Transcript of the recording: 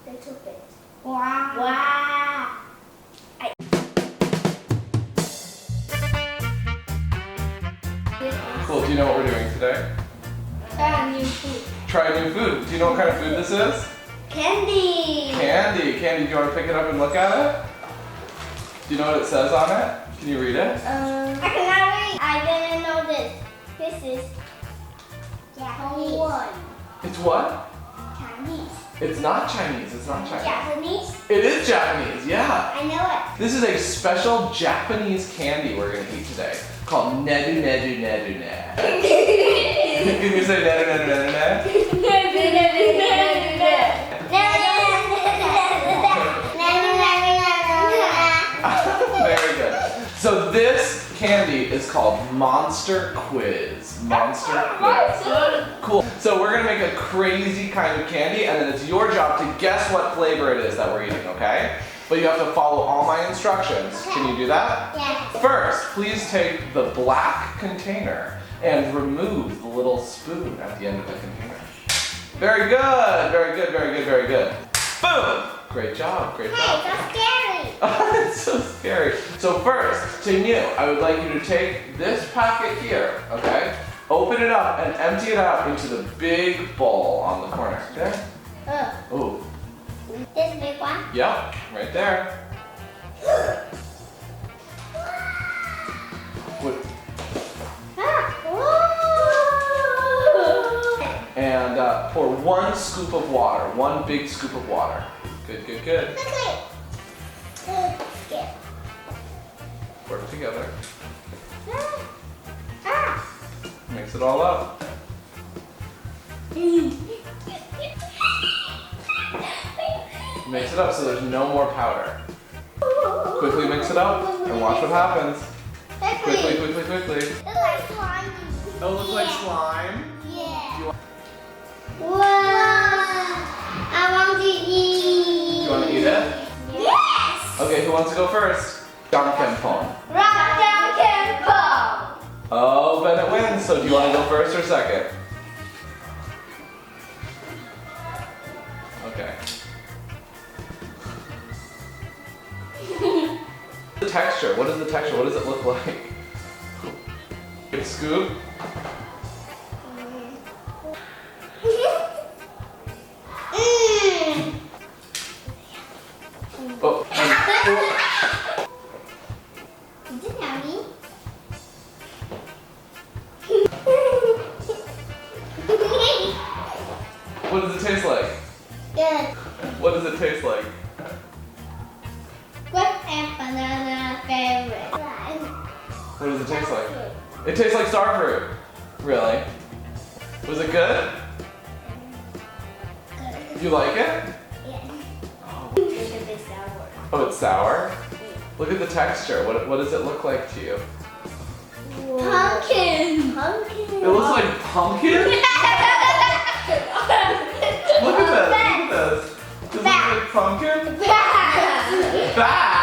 Little bit. Wow. Wow. Cool. Do you know what we're doing today? Try new food. Try new food. Do you know what kind of food this is? Candy. Candy. Candy. Do you want to pick it up and look at it? Do you know what it says on it? Can you read it? I cannot read. I didn't know this. This is Japanese. It's what? Chinese. It's not Chinese. It's not Chinese. Japanese? It is Japanese. Yeah. I know it. This is a special Japanese candy we're going to eat today called Nedu Nedu Nedu Ne. Can you say Nedu Nedu Nedu Ne? Very good. So this candy is called Monster Quiz. Monster Quiz. Cool. So we're gonna make a crazy kind of candy, and then it's your job to guess what flavor it is that we're eating, okay? But you have to follow all my instructions. Can you do that? Yes. First, please take the black container and remove the little spoon at the end of the container. Very good, very good, very good, very good. Boom! Great job, great job. Hey, so scary. It's so scary. So first, to you, I would like you to take this packet here, okay? Open it up and empty it out into the big bowl on the corner. There? Ooh. This big one? Yep, right there. What? And pour 1 scoop of water, 1 big scoop of water. Good, good, good. Quickly. Pour it together. Mix it all up. Mix it up so there's no more powder. Quickly mix it up and watch what happens. Quickly, quickly, quickly. It looks like slime. Oh, it looks like slime. Yeah. Wow. I want to eat. You want to eat it? Yes. Okay, who wants to go first? Pong. Rock, down, tempo. Oh, Bennett wins. So do you want to go first or second? Okay. The texture. What is the texture? What does it look like? Big scoop. Oh, Is it yummy? what does it taste like? Good. What does it taste like? Grape and banana favorite. What does it taste like? It tastes like star fruit. Really? Was it good? Good. You like it? Yes. Oh, It's a bit sour. oh it's sour? Look at the texture. What does it look like to you? Pumpkin. Pumpkin. It looks like pumpkin? Look at this. Look at this. Does it look like pumpkin? Bad. Bad.